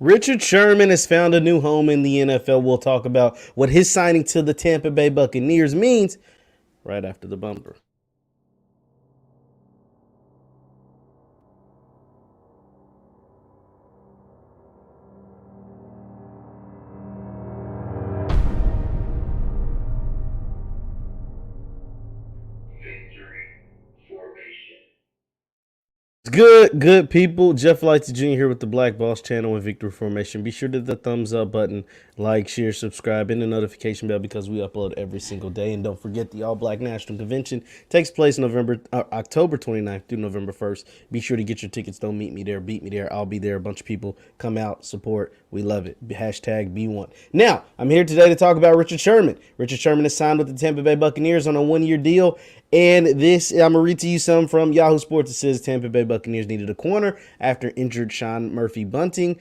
Richard Sherman has found a new home in the NFL. We'll talk about what his signing to the Tampa Bay Buccaneers means right after the bumper. Good people. Jeff Lightsy Jr. here with the Black Boss channel and Victory Formation. Be sure to hit the thumbs up button, like, share, subscribe, and the notification bell because we upload every single day. And don't forget the All Black National Convention takes place October 29th through November 1st. Be sure to get your tickets. Don't meet me there, beat me there. I'll be there. A bunch of people come out, support. We love it. Hashtag B1. Now, I'm here today to talk about Richard Sherman. Richard Sherman is signed with the Tampa Bay Buccaneers on a one-year deal. And this, I'm going to read to you some from Yahoo Sports. It says Tampa Bay Buccaneers needed a corner after injured Sean Murphy-Bunting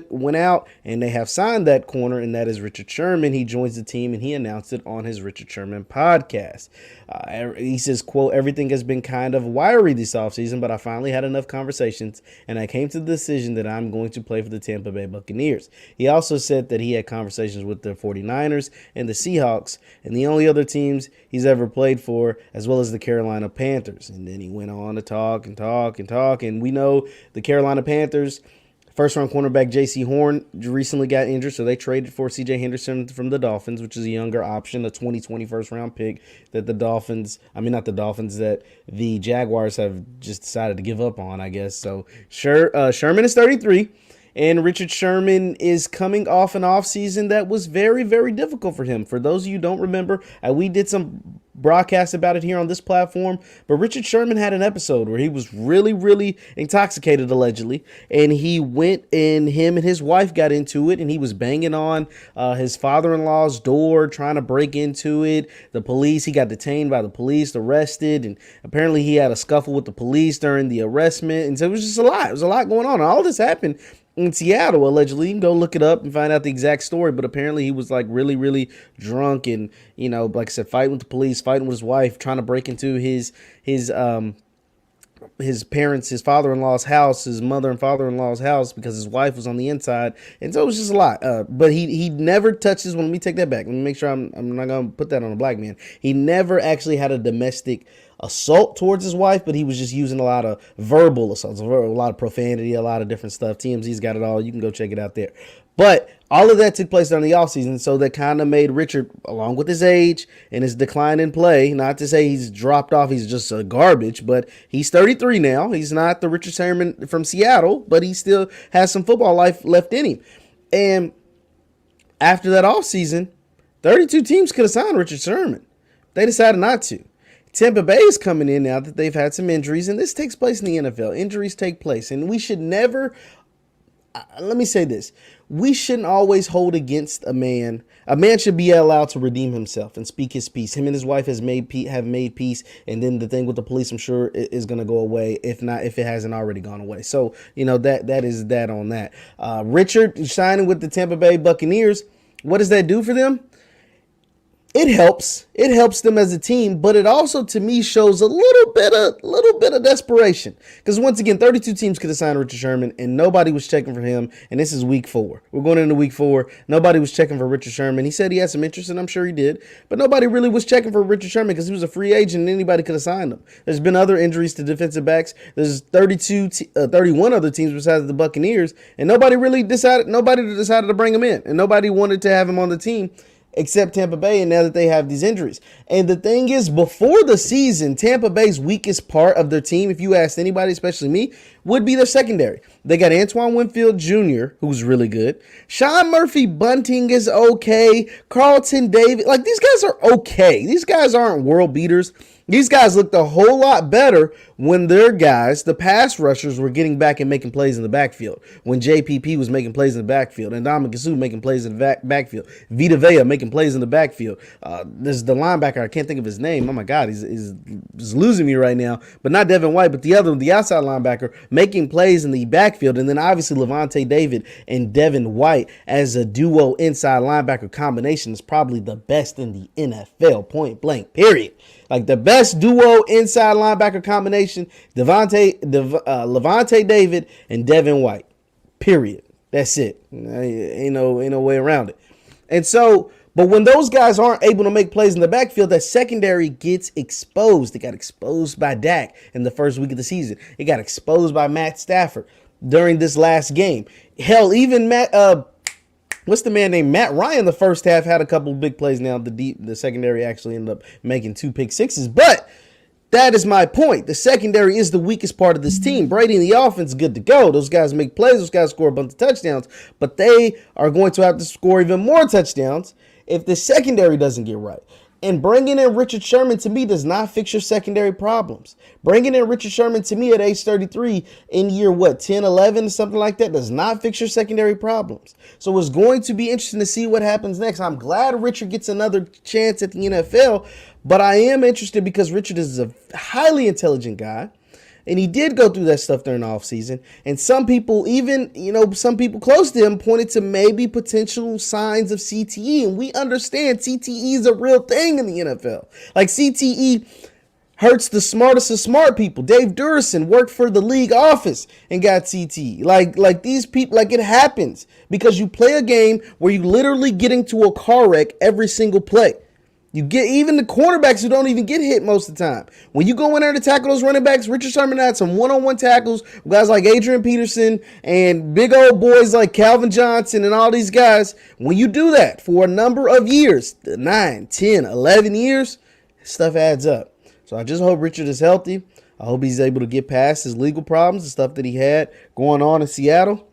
went out, and they have signed that corner, and that is Richard Sherman. He joins the team, and he announced it on his Richard Sherman podcast. He says, quote, "Everything has been kind of wiry this offseason, but I finally had enough conversations, and I came to the decision that I'm going to play for the Tampa Bay Buccaneers." He also said that he had conversations with the 49ers and the Seahawks, and the only other teams he's ever played for, as well as the Carolina Panthers. And then he went on to talk, and we know the Carolina Panthers first-round cornerback J.C. Horn recently got injured, so they traded for C.J. Henderson from the Dolphins, which is a younger option, a 2020 first-round pick that that the Jaguars have just decided to give up on, I guess. So Sherman is 33. And Richard Sherman is coming off an offseason that was very, very difficult for him. For those of you who don't remember, we did some broadcasts about it here on this platform, but Richard Sherman had an episode where he was really, really intoxicated, allegedly, and him and his wife got into it, and he was banging on his father-in-law's door, trying to break into it. He got detained by the police, arrested, and apparently he had a scuffle with the police during the arrestment, and so it was just a lot. It was a lot going on, and all this happened in Seattle, allegedly. You can go look it up and find out the exact story, but apparently he was like really, really drunk and, like I said, fighting with the police, fighting with his wife, trying to break into his parents, his father-in-law's house, his mother and father-in-law's house, because his wife was on the inside. And so it was just a lot. But he never touches, let me take that back. Let me make sure I'm not going to put that on a black man. He never actually had a domestic assault towards his wife, but he was just using a lot of verbal assaults, a lot of profanity, a lot of different stuff. TMZ's got it all. You can go check it out there. But all of that took place during the offseason, so that kind of made Richard, along with his age and his decline in play, not to say he's dropped off, he's just a garbage, but he's 33 now. He's not the Richard Sherman from Seattle, but he still has some football life left in him. And after that offseason, 32 teams could have signed Richard Sherman. They decided not to. Tampa Bay is coming in now that they've had some injuries, and this takes place in the NFL. Injuries take place, and we should never, let me say this, we shouldn't always hold against a man. A man should be allowed to redeem himself and speak his piece. Him and his wife have made peace, and then the thing with the police, I'm sure, is going to go away, if it hasn't already gone away. So, that is that on that. Richard signing with the Tampa Bay Buccaneers, what does that do for them? It helps. It helps them as a team, but it also, to me, shows a little bit of desperation. Because once again, 32 teams could have signed Richard Sherman, and nobody was checking for him. And this is week 4. We're going into week 4. Nobody was checking for Richard Sherman. He said he had some interest, and I'm sure he did. But nobody really was checking for Richard Sherman because he was a free agent, and anybody could have signed him. There's been other injuries to defensive backs. There's 31 other teams besides the Buccaneers, and nobody decided to bring him in, and nobody wanted to have him on the team, except Tampa Bay, and now that they have these injuries. And the thing is, before the season, Tampa Bay's weakest part of their team, if you asked anybody, especially me, would be their secondary. They got Antoine Winfield Jr., who's really good. Sean Murphy-Bunting is okay. Carlton Davis, these guys are okay. These guys aren't world beaters. These guys looked a whole lot better when their guys, the pass rushers, were getting back and making plays in the backfield. When JPP was making plays in the backfield, and Dominic Sue making plays in the backfield, Vita Vea making plays in the backfield. There's the linebacker, I can't think of his name. Oh my God, he's losing me right now. But not Devin White, but the outside linebacker, making plays in the backfield. And then obviously Levante David and Devin White as a duo inside linebacker combination is probably the best in the NFL, point blank, period. The best duo inside linebacker combination, Levante David and Devin White, period. That's it. Ain't no way around it. And so, but when those guys aren't able to make plays in the backfield, that secondary gets exposed. It got exposed by Dak in the first week of the season. It got exposed by Matt Stafford during this last game. Hell, even what's the man named Matt Ryan? The first half had a couple of big plays. Now the secondary actually ended up making 2 pick sixes, but that is my point. The secondary is the weakest part of this team. Brady and the offense good to go. Those guys make plays. Those guys score a bunch of touchdowns. But they are going to have to score even more touchdowns if the secondary doesn't get right. And bringing in Richard Sherman, to me, does not fix your secondary problems. Bringing in Richard Sherman, to me, at age 33, in year, 10, 11, something like that, does not fix your secondary problems. So it's going to be interesting to see what happens next. I'm glad Richard gets another chance at the NFL, but I am interested because Richard is a highly intelligent guy. And he did go through that stuff during the offseason. And some people, even, some people close to him pointed to maybe potential signs of CTE. And we understand CTE is a real thing in the NFL. Like, CTE hurts the smartest of smart people. Dave Durison worked for the league office and got CTE. Like these people, like, it happens because you play a game where you literally get into a car wreck every single play. You get even the cornerbacks who don't even get hit most of the time. When you go in there to tackle those running backs, Richard Sherman had some one-on-one tackles with guys like Adrian Peterson and big old boys like Calvin Johnson and all these guys. When you do that for a number of years, 9, 10, 11 years, stuff adds up. So I just hope Richard is healthy. I hope he's able to get past his legal problems, the stuff that he had going on in Seattle.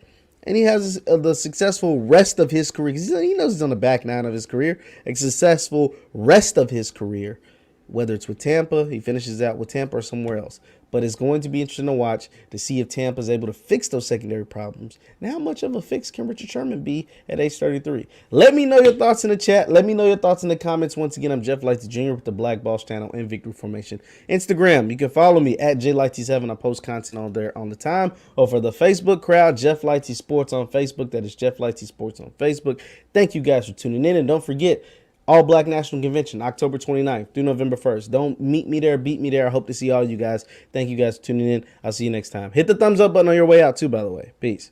And he has the successful rest of his career. He knows he's on the back nine of his career. A successful rest of his career, whether it's with Tampa, he finishes out with Tampa or somewhere else. But it's going to be interesting to watch to see if Tampa is able to fix those secondary problems. And how much of a fix can Richard Sherman be at age 33? Let me know your thoughts in the chat. Let me know your thoughts in the comments. Once again, I'm Jeff Lightsy Jr. with the Black Boss Channel and Victory Formation. Instagram, you can follow me at JLightsy7. I post content on there on the time. Or for the Facebook crowd, Jeff Lightsy Sports on Facebook. That is Jeff Lightsy Sports on Facebook. Thank you guys for tuning in. And don't forget, All Black National Convention, October 29th through November 1st. Don't meet me there, beat me there. I hope to see all you guys. Thank you guys for tuning in. I'll see you next time. Hit the thumbs up button on your way out too, by the way. Peace.